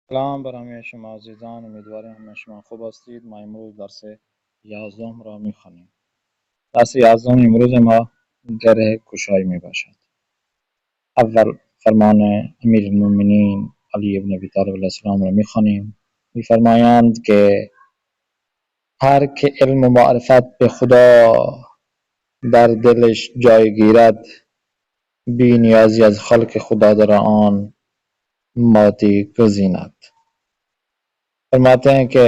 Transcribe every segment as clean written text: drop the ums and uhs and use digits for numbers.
سلام بر همه شما عزیزان، امیدوارم همه شما خوب هستید. ما امروز درس 11 را میخوانیم. درس 11 امروز ما گره کشایی می باشد. اول فرمان امیر المؤمنین علی بن ابی طالب علیه السلام را میخوانیم. میفرمایند که هر که علم و معرفت به خدا در دلش جای گیرد، بی نیازی از خلق خدا در آن ماتی گزیند. فرماتے ہیں کہ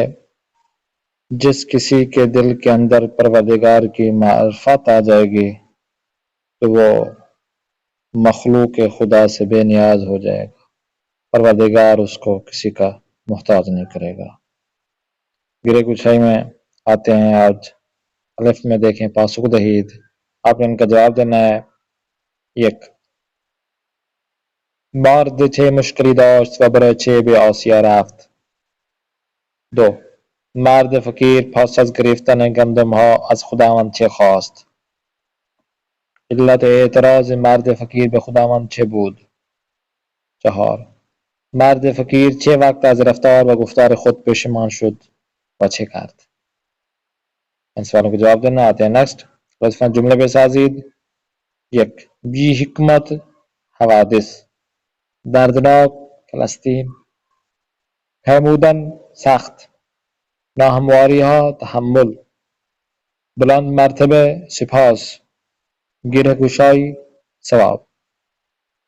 जिस किसी के दिल के अंदर परवरदिगार की मार्फत आ जाएगी तो वो मखलूक खुदा से बेनियाज हो जाएगा। परवरदिगार उसको किसी का मोहताज नहीं करेगा। गिरे गुछाई में आते हैं। आज अलिफ में देखें पासुक दहीद, आपने इनका जवाब देना है। एक مرد چه مشکلی داشت و برای چه به آسیا رفت. دو مرد فقیر پس از گرفتن گندم ها از خداوند چه خواست. علت اعتراض مرد فقیر به خداوند چه بود؟ چهار مرد فقیر چه وقت از رفتار و گفتار خود پشیمان شد و چه کرد؟ این سوالوں کا جواب دینا آتے ہیں. نیکسٹ لطفاً جملے بسازید. یک بی حکمت حوادث، دردناک فلسطین، پیمودن سخت، ناهمواری ها تحمل، بلند مرتبه سپاس، گره گشایی ثواب.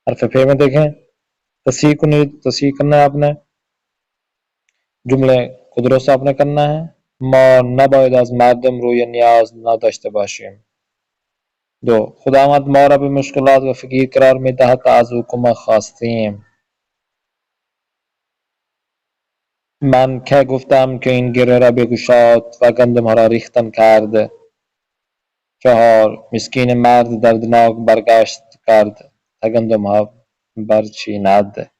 حرف پی میں دیکھیں تصحیح کنید، تصحیح کرنا ہے آپ نے، جمله کو درست आपने करना है. ما نباید از مردم روی نیاز نداشته باشیم. دو خداوند ما را به مشکلات و فقیر قرار میدهد تا از او کمک خواستیم. من که گفتم که این گره را بگشاد و گندم ها را ریختن کرد. چهار مسکین مرد دردناک برگشت کرد تا گندم ها برچیند.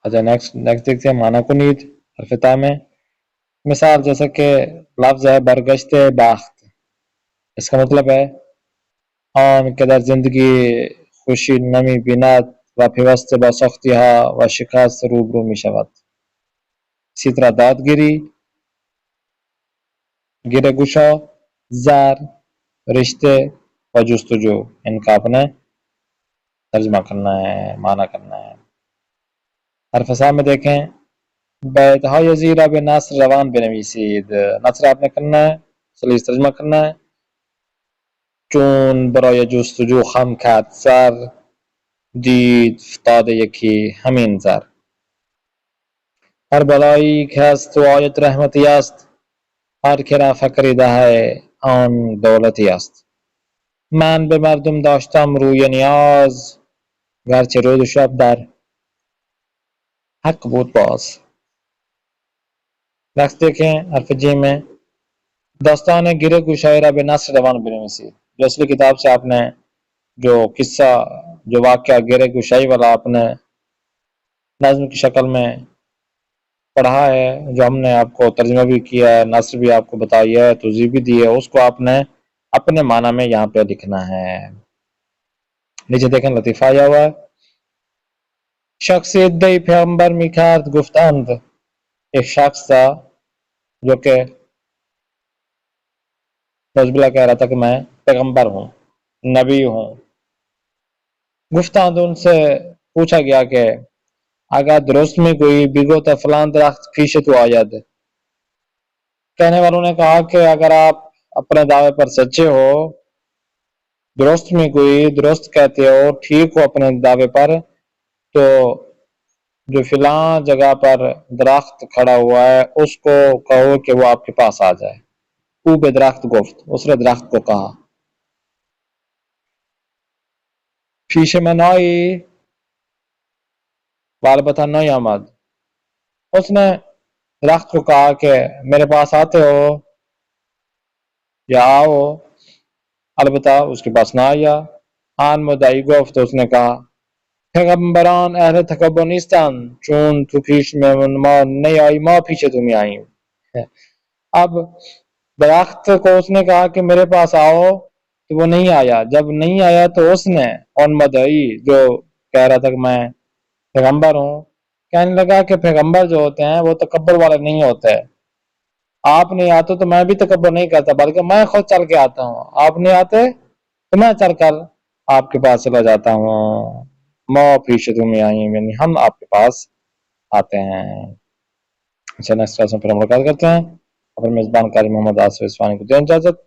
अच्छा नेक्स्ट देखते हैं. माना कुनीत हरफता में मिसाल जैसा कि लफ्ज है बरगश्ते बाख्त, इसका मतलब है آن که در زندگی خوشی نمی بیند و پیوسته با سختی ها و شکست روبرو می شود. इसी तरह दादगिरी, गिरे गुशा, जार, रिश्ते और जुस्तजू, इनका आपने तर्जमा करना है, माना करना है. हरफसा में देखें बैतهای زیر به نصر روان بنویسید. نصر आपने करना है, चलिए तर्जमा करना है. چون برای جستجو خم کرد سر، دید فتاده یکی همین زر. هر بلایی که از تو آید رحمتی است، هر که را فقری دهد آن دولتی است. من به مردم داشتم روی نیاز، گرچه روز و شب در حق بود باز. नेक्स्ट देखें हरफ जी में दास्तान गिरे गुशाई را به नस्र रवान بنویسید. जो असली किताब से आपने जो किस्सा जो वाक़या गिरे गुशाई वाला आपने नज़्म की शक्ल में पढ़ा है, जो हमने आपको तर्जुमा भी किया है, नस्र भी आपको बताई है, तौज़ीह भी दी है, उसको आपने अपने माना में यहाँ पे लिखना है. नीचे देखें लतीफ़ा आया हुआ है. शख्स इद्दई पैगंबर मिकार्द गुफ्तांद, एक शख्स था जो कि नज़बिल्ला कह रहा था कि मैं पैगंबर हूँ, नबी हूँ. गुफ्तांद उनसे पूछा गया कि अगर दुरुस्त में कोई बिगोता फलान दरख्त पीछे तो आयद. कहने वालों ने कहा कि अगर आप अपने दावे पर सच्चे हो, दुरुस्त में कोई दुरुस्त कहते हो, ठीक हो अपने दावे पर, तो जो फिलां जगह पर दरख्त खड़ा हुआ है उसको कहो कि वो आपके पास आ जाए. ऊ बे दरख्त गुफ्त, उसने दरख्त को कहा. पीछे में नाई वालबता नहीं आमद, उसने दरख्त को कहा कि मेरे पास आते हो या आओ, अलबत्ता उसके पास ना आया. आन मुद्दाई गुफ्त, उसने कहा पैगंबरान अहले तकब्बुर नीस्तान, चून तू पीछ में मां नहीं आई, मां पीछे तुम्हें आई. अब दरख्त को उसने कहा कि मेरे पास आओ, तो वो नहीं आया. जब नहीं आया तो उसने उन मुद्दाई जो कह रहा था कि मैं पैगंबर हूँ। कहने लगा कि पैगंबर जो होते हैं वो तकब्बुर वाले नहीं होते। आप नहीं आते तो मैं भी तकब्बुर नहीं करता, बल्कि मैं खुद चल के आता हूँ। आप नहीं आते तो मैं चलकर आपके पास चला जाता हूँ। हम आपके पास आते हैं। अच्छा, नेक्स्ट क्लास में फिर हम मुलाकात करते हैं। अपने मेजबान कारी मोहम्मद आसिफ इस्फानी को दें इजाजत।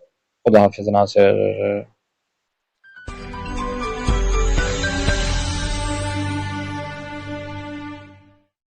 खुदा हाफिज नासिर।